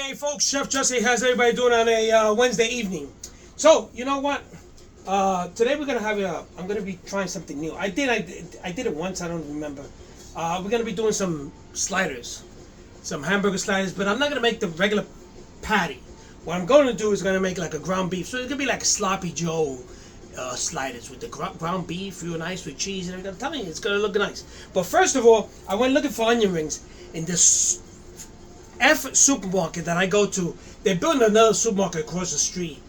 Hey folks, Chef Jesse, how's everybody doing on a Wednesday evening? So, you know what? Today we're gonna have I'm gonna be trying something new. I did it once. I don't remember. We're gonna be doing some sliders, some hamburger sliders, but I'm not gonna make the regular patty. What I'm going to do is gonna make like a ground beef. So it's gonna be like a sloppy Joe sliders with the ground beef, real nice with cheese and everything. I'm telling you, it's gonna look nice. But first of all, I went looking for onion rings in this supermarket that I go to. They're building another supermarket across the street,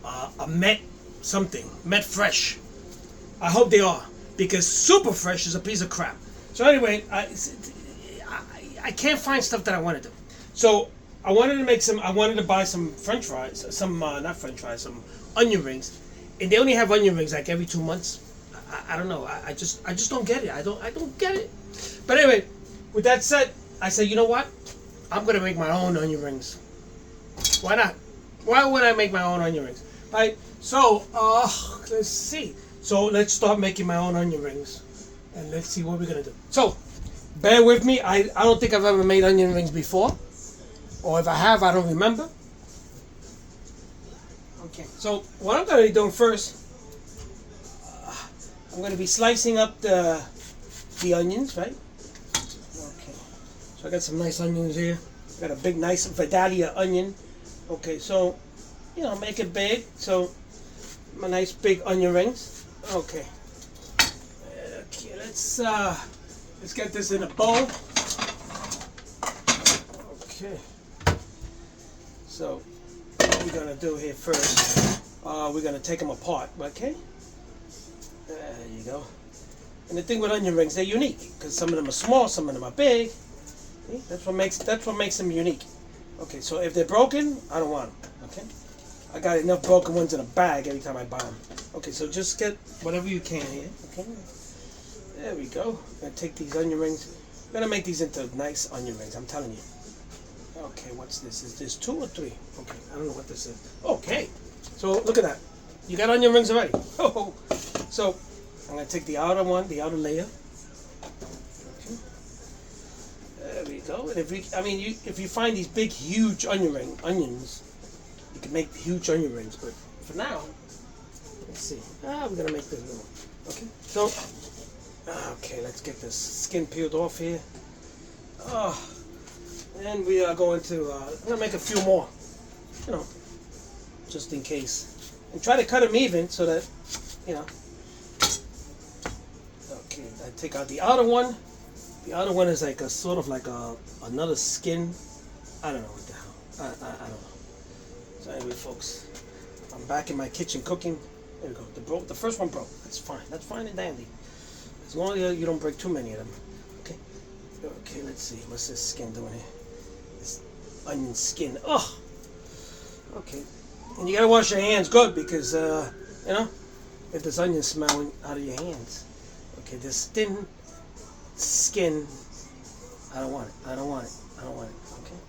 a Met Fresh. I hope they are, because Super Fresh is a piece of crap. So anyway, I can't find stuff that I want to do. So I wanted to buy some French fries, not French fries, some onion rings, and they only have onion rings like every 2 months. I don't know. I just don't get it. I don't get it. But anyway, with that said, I said, you know what? I'm gonna make my own onion rings. Why not? Why would I make my own onion rings? Right? So, let's see. So let's start making my own onion rings, and let's see what we're gonna do. So, bear with me. I don't think I've ever made onion rings before, or if I have, I don't remember. Okay. So what I'm gonna be doing first, I'm gonna be slicing up the onions, right? So I got some nice onions here. I got a big, nice Vidalia onion. Okay, so, make it big. So, my nice big onion rings. Okay. Okay, let's get this in a bowl. Okay. So, what we're gonna do here first, we're gonna take them apart. Okay. There you go. And the thing with onion rings, they're unique because some of them are small, some of them are big. See? That's what makes them unique. Okay, so if they're broken, I don't want them. Okay, I got enough broken ones in a bag every time I buy them. Okay, so just get whatever you can here. Okay, there we go. I'm gonna take these onion rings. I'm gonna make these into nice onion rings. I'm telling you. Okay, what's this? Is this 2 or 3? Okay, I don't know what this is. Okay, so look at that. You got onion rings already. Oh, so I'm gonna take the outer layer. There we go. And if you find these big, huge onions, you can make huge onion rings. But for now, let's see. We're gonna make this little. Okay. So, okay, let's get this skin peeled off here. And we are going to. I'm gonna make a few more. Just in case, and try to cut them even so that, Okay, I take out the outer one. The other one is like another skin. I don't know what the hell. I don't know. So anyway, folks, I'm back in my kitchen cooking. There we go. The first one broke. That's fine. That's fine and dandy. As long as you don't break too many of them. Okay. Okay. Let's see. What's this skin doing here? This onion skin. Oh. Okay. And you gotta wash your hands good because if there's onion smelling out of your hands. Okay. This thin skin, I don't want it. Okay.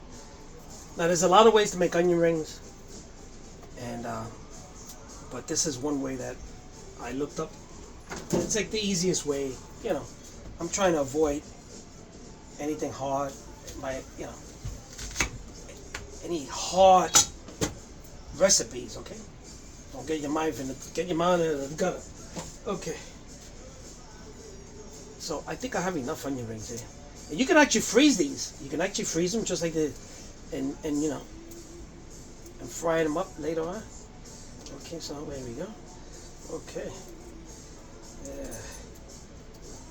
Now there's a lot of ways to make onion rings, and but this is one way that I looked up. It's like the easiest way. I'm trying to avoid anything hard. Any hard recipes. Okay. Don't get your mind in the gutter. Okay. So I think I have enough onion rings here. And you can actually freeze these. You can actually freeze them just like this, and fry them up later on. Okay, so there we go. Okay. Yeah.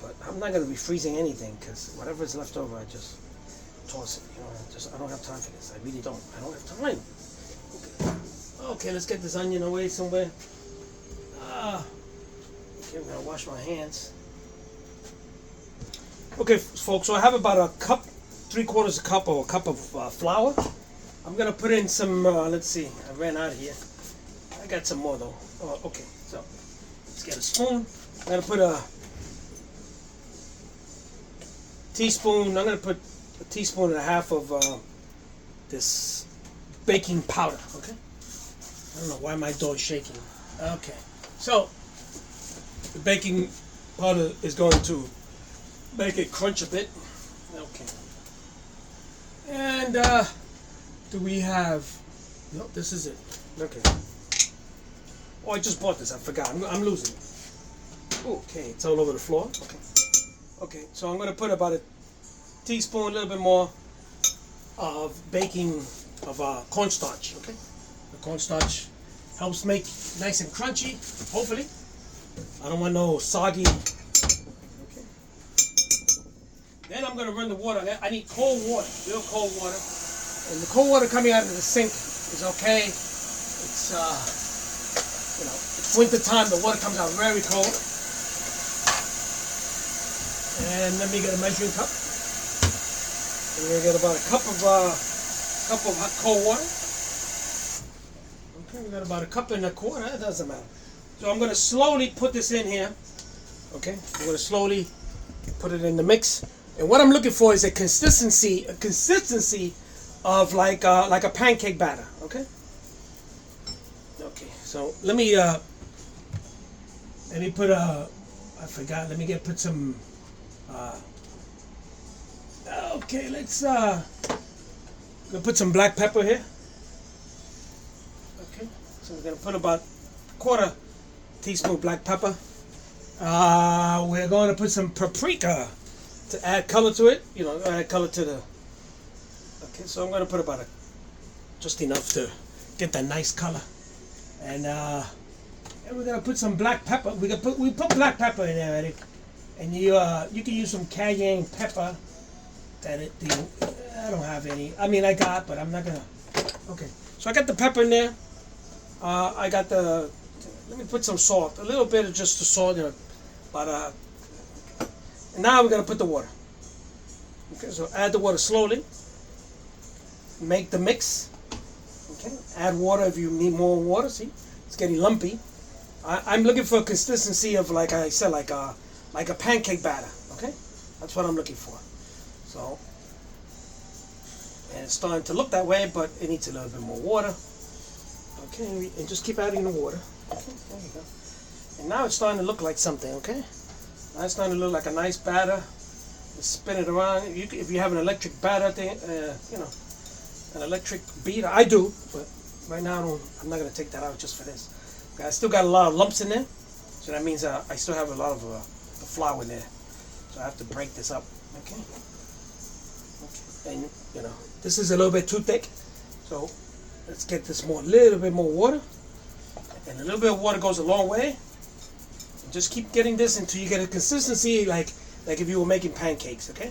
But I'm not gonna be freezing anything because whatever is left over, I just toss it. I don't have time for this. I really don't. I don't have time. Okay, let's get this onion away somewhere. Okay, I'm gonna wash my hands. Okay, folks, so I have about a cup, 3/4 cup or a cup of flour. I'm going to put in some, let's see, I ran out of here. I got some more though. Okay, so let's get a spoon. I'm going to put a teaspoon, I'm going to put a teaspoon and a half of this baking powder, okay? I don't know why my dog's shaking. Okay, so the baking powder is going to make it crunch a bit. Okay. And do we have? No, this is it. Okay. Oh, I just bought this. I forgot. I'm losing it. Okay, it's all over the floor. Okay. Okay, so I'm gonna put about a teaspoon, a little bit more of baking of cornstarch. Okay. The cornstarch helps make nice and crunchy. Hopefully. I don't want no soggy. Okay. Then I'm gonna run the water. I need cold water, real cold water. And the cold water coming out of the sink is okay. It's it's winter time. The water comes out very cold. And let me get a measuring cup. And we're gonna get about a cup of hot cold water. Okay, we got about a cup and a quarter. That doesn't matter. So I'm gonna slowly put this in here. Okay, I'm gonna slowly put it in the mix. And what I'm looking for is a consistency of like a pancake batter. Okay. Okay. So let me put I forgot. Let me put some. Okay, let's gonna put some black pepper here. Okay, so we're gonna put about a quarter teaspoon black pepper. We're going to put some paprika to add color to it. You know, add color to the. Okay, so I'm gonna put about just enough to get that nice color, and we're gonna put some black pepper. We put black pepper in there already. And you can use some cayenne pepper. I don't have any. I mean, I got, but I'm not gonna. Okay, so I got the pepper in there. I got the. Let me put some salt, a little bit of just the salt, you know, but and now we're gonna put the water. Okay, so add the water slowly. Make the mix. Okay, add water if you need more water. See, it's getting lumpy. I'm looking for a consistency of, like I said, like a pancake batter. Okay, that's what I'm looking for. So, and it's starting to look that way, but it needs a little bit more water. Okay, and just keep adding the water. Okay, there you go. And now it's starting to look like something. Okay, now it's starting to look like a nice batter. Just spin it around. If you have an electric batter thing, you know, an electric beater. I do, but right now I'm not gonna take that out just for this. Okay, I still got a lot of lumps in there, so that means I still have a lot of the flour in there. So I have to break this up. Okay. And you know, this is a little bit too thick, so let's get this little bit more water. And a little bit of water goes a long way. And just keep getting this until you get a consistency like if you were making pancakes. Okay.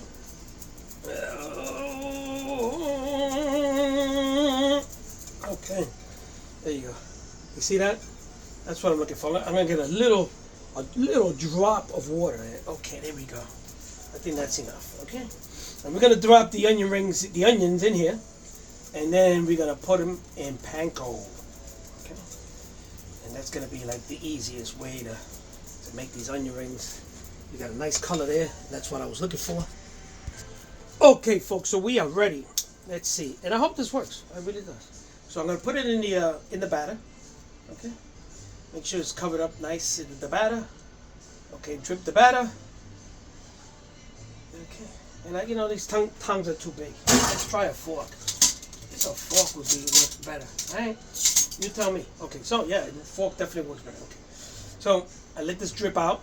Okay. There you go. You see that? That's what I'm looking for. I'm gonna get a little drop of water in it. Okay, there we go. I think that's enough. Okay. And we're gonna drop the onions in here, and then we're gonna put them in panko. Okay. And that's gonna be like the easiest way to make these onion rings. You got a nice color there. That's what I was looking for. Okay, folks. So we are ready. Let's see. And I hope this works. It really does. So I'm gonna put it in the batter. Okay. Make sure it's covered up nice in the batter. Okay, drip the batter. Okay, and you know, these tongues are too big. Let's try a fork. This a fork would be work better. Alright, you tell me. Okay, so yeah, the fork definitely works better. Okay, so I let this drip out.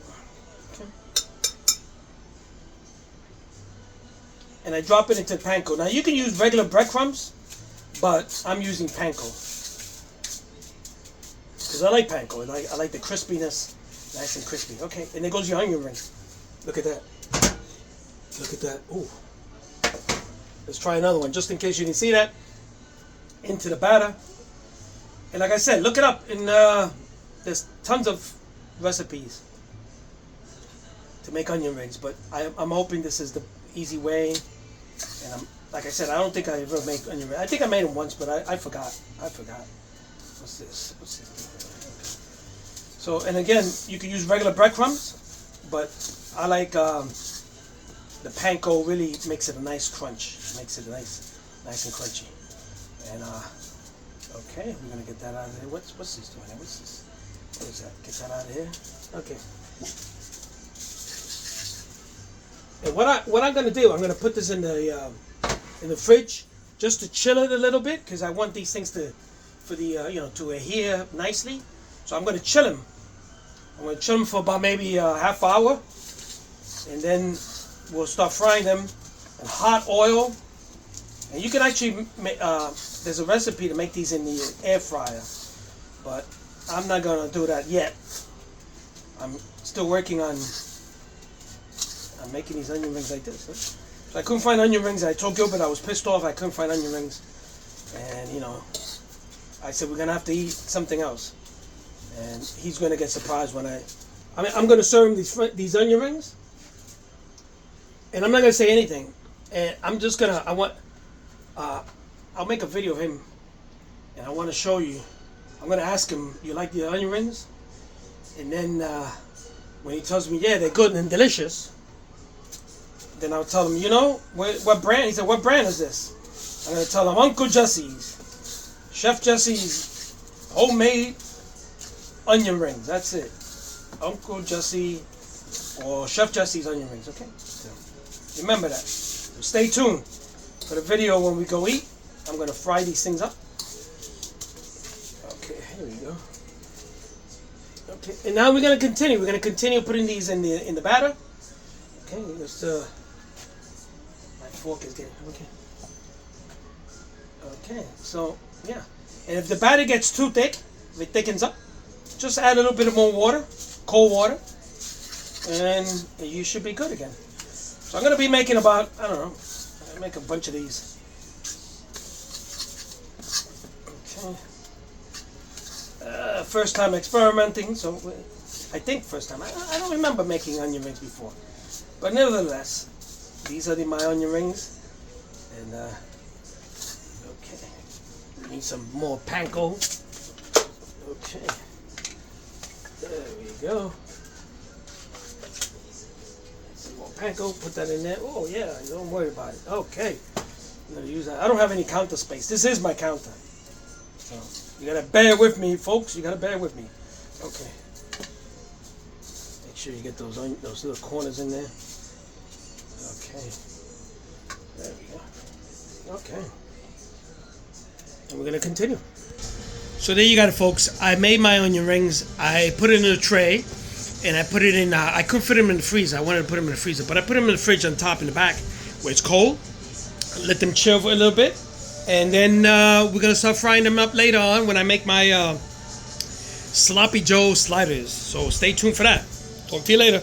Okay, and I drop it into panko. Now you can use regular breadcrumbs, but I'm using panko. Because I like panko. I like the crispiness, nice and crispy. Okay, and there goes your onion ring. Look at that. Look at that. Ooh. Let's try another one, just in case you didn't see that. Into the batter. And like I said, look it up. There's tons of recipes to make onion rings, but I'm hoping this is the easy way. And like I said, I don't think I ever make onion rings. I think I made them once, but I forgot. What's this? So, and again, you can use regular breadcrumbs, but I like the panko. Really makes it a nice crunch. Makes it nice and crunchy. And okay, we're gonna get that out of here. What's this doing here? What's this? What is that? Get that out of here. Okay. And what I'm gonna do, I'm gonna put this in the fridge just to chill it a little bit, because I want these things to, for the to adhere nicely. So I'm gonna chill them. I'm gonna chill them for about maybe a half hour, and then we'll start frying them in hot oil. And you can actually there's a recipe to make these in the air fryer, but I'm not gonna do that yet. I'm still working on making these onion rings like this. So I couldn't find onion rings. I told Gilbert I was pissed off I couldn't find onion rings, and I said we're gonna have to eat something else, and he's gonna get surprised when I'm gonna serve him these onion rings, and I'm not gonna say anything, and I'm just gonna I'll make a video of him, and I want to show you. I'm gonna ask him, you like the onion rings? And then when he tells me, yeah, they're good and delicious, then I'll tell him, what brand? He said, what brand is this? I'm gonna tell him, Uncle Jesse's, Chef Jesse's homemade onion rings. That's it, Uncle Jesse or Chef Jesse's onion rings. Okay, so remember that. So stay tuned for the video when we go eat. I'm gonna fry these things up. Okay, here we go. Okay, and now we're gonna continue. We're gonna continue putting these in the batter. Okay, let's my fork is getting okay. Okay, so yeah, and if the batter gets too thick, if it thickens up, just add a little bit of more water, cold water, and you should be good again. So I'm gonna be making about, I don't know, I make a bunch of these. Okay. First time experimenting, so I think first time. I don't remember making onion rings before, but nevertheless, these are my onion rings, and okay, need some more panko. Okay, there we go. Some more panko. Put that in there. Oh yeah, don't worry about it. Okay, I'm gonna use that. I don't have any counter space. This is my counter. So you gotta bear with me, folks. You gotta bear with me. Okay. Make sure you get those little corners in there. Okay. There we go. Okay. And we're gonna continue. So there you got it, folks. I made my onion rings. I put it in a tray, and I put it in. I couldn't fit them in the freezer. I wanted to put them in the freezer, but I put them in the fridge on top and the back, where it's cold. Let them chill for a little bit. And then we're going to start frying them up later on when I make my Sloppy Joe sliders. So stay tuned for that. Talk to you later.